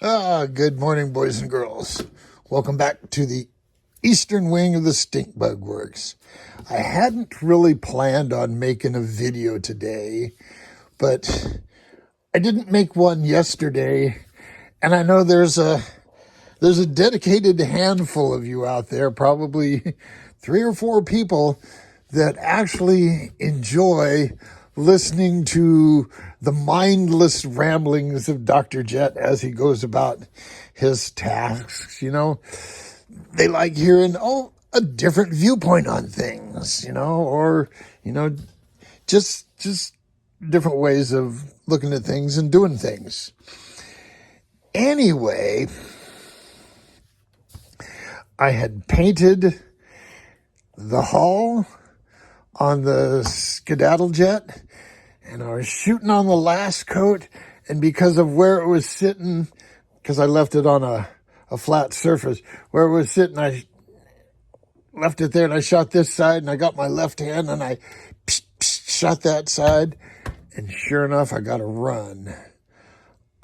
Good morning, boys and girls. Welcome back to the eastern wing of the Stink Bug Works. I hadn't really planned on making a video today, but I didn't make one yesterday, and I know there's a dedicated handful of you out there, probably 3 or 4 people, that actually enjoy listening to the mindless ramblings of Dr. Jet as he goes about his tasks. They like hearing, a different viewpoint on things, or, just different ways of looking at things and doing things. Anyway, I had painted the hull on the skedaddle jet, and I was shooting on the last coat, and because of where it was sitting, because I left it on a flat surface, where it was sitting, I left it there, and I shot this side, and I got my left hand, and I shot that side, and sure enough, I got a run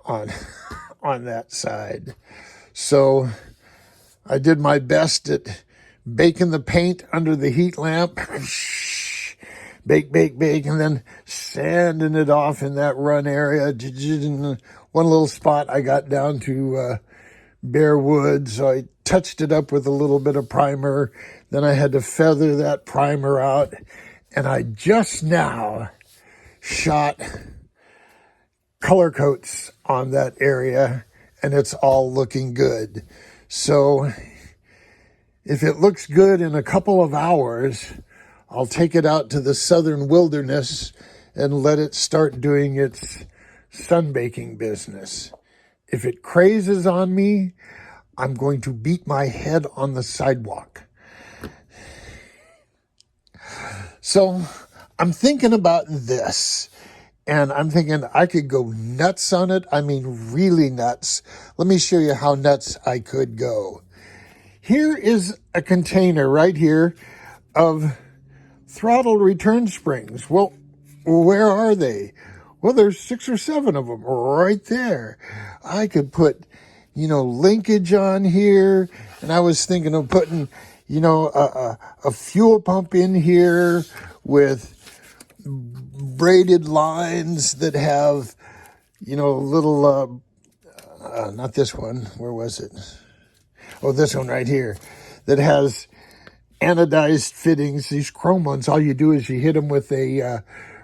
on that side. So I did my best at baking the paint under the heat lamp, bake, and then sanding it off in that run area. One little spot I got down to bare wood, so I touched it up with a little bit of primer. Then I had to feather that primer out, and I just now shot color coats on that area, and it's all looking good. So if it looks good in a couple of hours, I'll take it out to the southern wilderness and let it start doing its sunbaking business. If it crazes on me, I'm going to beat my head on the sidewalk. So I'm thinking about this, and I'm thinking I could go nuts on it. I mean, really nuts. Let me show you how nuts I could go. Here is a container right here of throttle return springs. Well, where are they? Well, there's 6 or 7 of them right there. I could put, linkage on here, and I was thinking of putting, a fuel pump in here with braided lines that have, little, not this one. Where was it? Oh, this one right here that has anodized fittings, these chrome ones. All you do is you hit them with a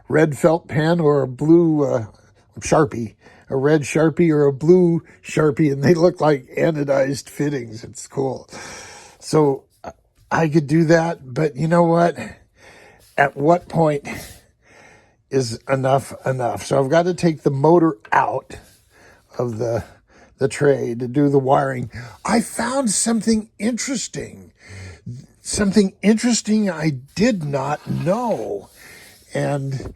red felt pen or a blue Sharpie, a red Sharpie or a blue Sharpie, and they look like anodized fittings. It's cool. So I could do that, but you know what? At what point is enough? So I've got to take the motor out of the tray to do the wiring. I found something interesting I did not know, and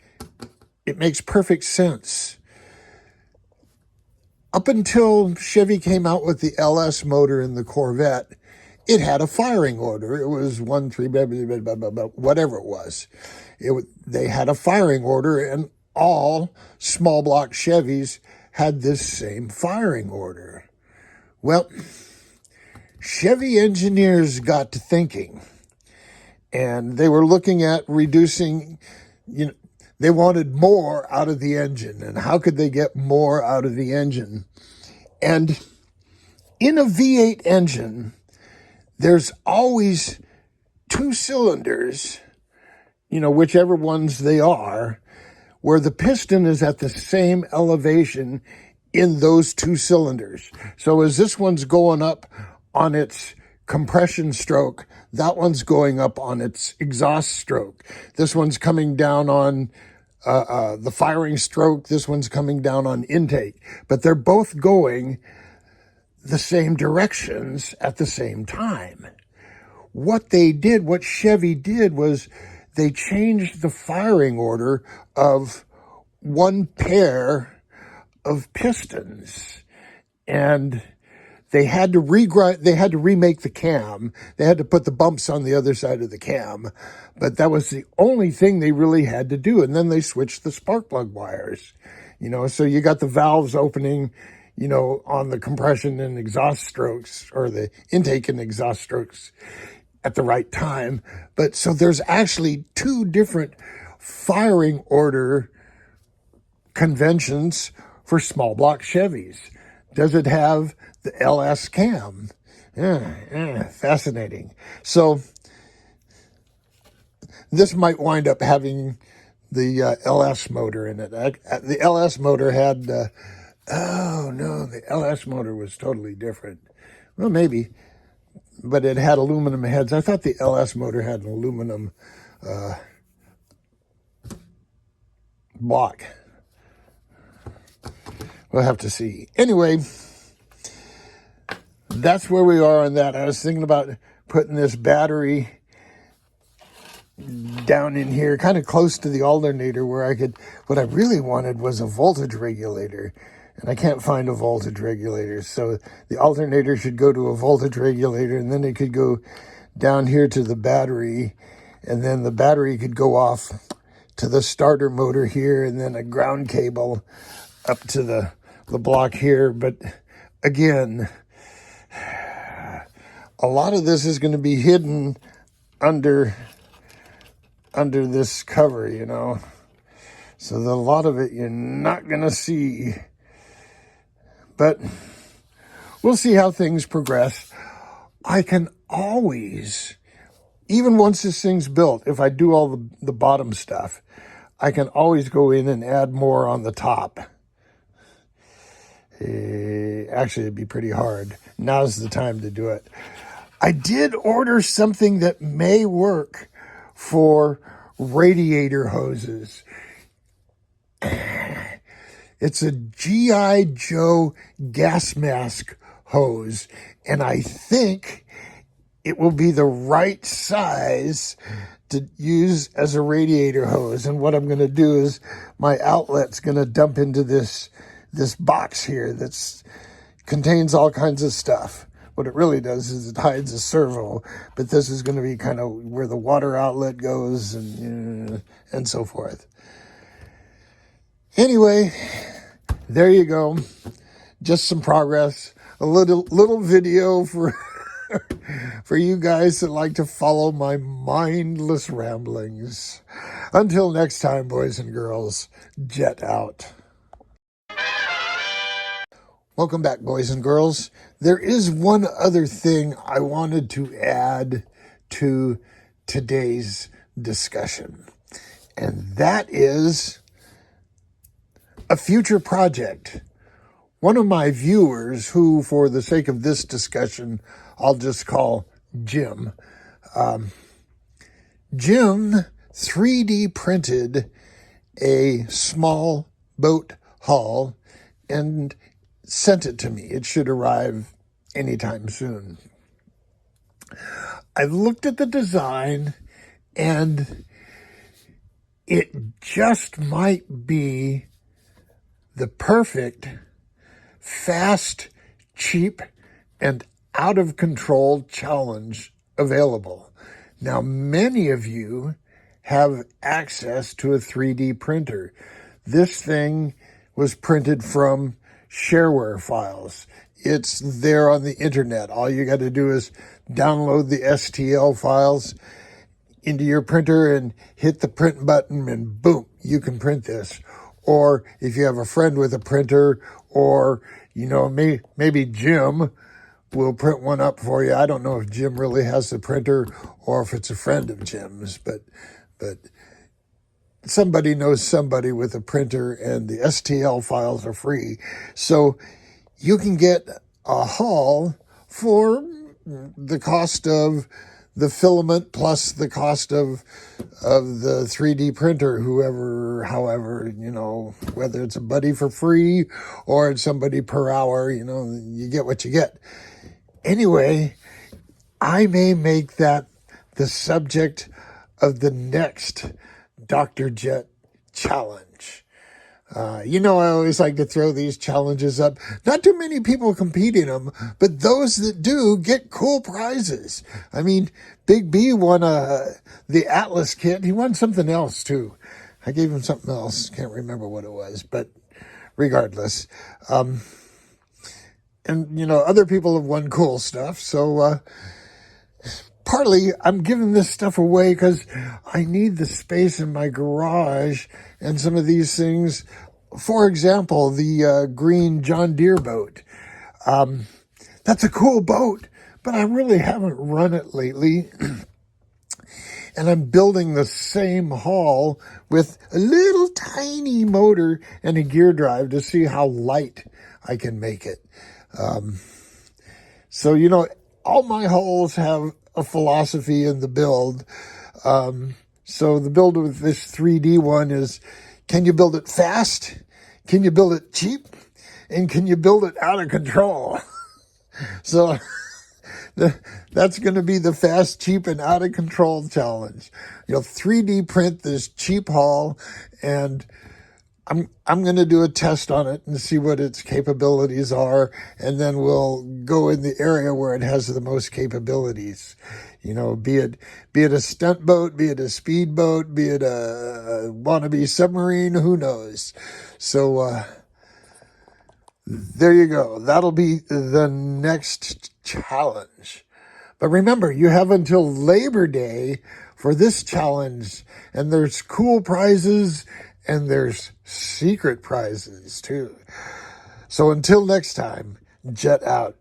it makes perfect sense. Up until Chevy came out with the LS motor in the Corvette, it had a firing order. It was 1-3, blah, blah, blah, blah, blah, whatever it was. They had a firing order, and all small block Chevys had this same firing order. Well, Chevy engineers got to thinking, and they were looking at reducing, they wanted more out of the engine, and how could they get more out of the engine? And in a V8 engine, there's always 2 cylinders, whichever ones they are, where the piston is at the same elevation in those 2 cylinders. So as this one's going up on its compression stroke, that one's going up on its exhaust stroke. This one's coming down on the firing stroke. This one's coming down on intake. But they're both going the same directions at the same time. What Chevy did was they changed the firing order of one pair of pistons, and they had to remake the cam. They had to put the bumps on the other side of the cam, but that was the only thing they really had to do. And then they switched the spark plug wires, so you got the valves opening, on the compression and exhaust strokes, or the intake and exhaust strokes at the right time. But so there's actually two different firing order conventions for small block Chevys. Does it have the LS cam? Fascinating. So this might wind up having the LS motor in it. The LS motor had, oh no, the LS motor was totally different. Well, maybe, but it had aluminum heads. I thought the LS motor had an aluminum block. We'll have to see. Anyway, that's where we are on that. I was thinking about putting this battery down in here, kind of close to the alternator, where what I really wanted was a voltage regulator, and I can't find a voltage regulator. So the alternator should go to a voltage regulator, and then it could go down here to the battery, and then the battery could go off to the starter motor here, and then a ground cable up to the block here. But again, a lot of this is going to be hidden under this cover, so a lot of it you're not going to see. But we'll see how things progress. I can always, even once this thing's built, if I do all the bottom stuff, I can always go in and add more on the top. Actually, it'd be pretty hard. Now's the time to do it. I did order something that may work for radiator hoses. It's a G.I. Joe gas mask hose, and I think it will be the right size to use as a radiator hose. And what I'm going to do is my outlet's going to dump into this box here that contains all kinds of stuff. What it really does is it hides a servo, but this is going to be kind of where the water outlet goes and so forth. Anyway, there you go. Just some progress. A little video for for you guys that like to follow my mindless ramblings. Until next time, boys and girls, jet out. Welcome back, boys and girls. There is one other thing I wanted to add to today's discussion, and that is a future project. One of my viewers, who for the sake of this discussion, I'll just call Jim. Jim 3D printed a small boat hull and sent it to me. It should arrive anytime soon. I looked at the design, and it just might be the perfect, fast, cheap, and out of control challenge available. Now, many of you have access to a 3D printer. This thing was printed from shareware files. It's there on the internet. All you got to do is download the STL files into your printer and hit the print button, and boom, you can print this. Or if you have a friend with a printer, or, maybe Jim will print one up for you. I don't know if Jim really has the printer or if it's a friend of Jim's, but somebody knows somebody with a printer, and the STL files are free. So you can get a hull for the cost of the filament plus the cost of the 3D printer, however, whether it's a buddy for free or it's somebody per hour, you get what you get. Anyway, I may make that the subject of the next Dr. Jet challenge. I always like to throw these challenges up. Not too many people compete in them, but those that do get cool prizes. I mean, Big B won the Atlas kit. He won something else too. I gave him something else. Can't remember what it was, but regardless. and other people have won cool stuff. So partly I'm giving this stuff away because I need the space in my garage and some of these things. For example, the green John Deere boat. That's a cool boat, but I really haven't run it lately. And I'm building the same hull with a little tiny motor and a gear drive to see how light I can make it. So, all my hulls have a philosophy in the build. So the build with this 3D one is, can you build it fast? Can you build it cheap? And can you build it out of control? So that's going to be the fast, cheap, and out of control challenge. 3D print this cheap hull, and I'm going to do a test on it and see what its capabilities are, and then we'll go in the area where it has the most capabilities. Be it a stunt boat, be it a speed boat, be it a wannabe submarine, who knows? So there you go. That'll be the next challenge. But remember, you have until Labor Day for this challenge, and there's cool prizes and there's secret prizes too. So until next time, jet out.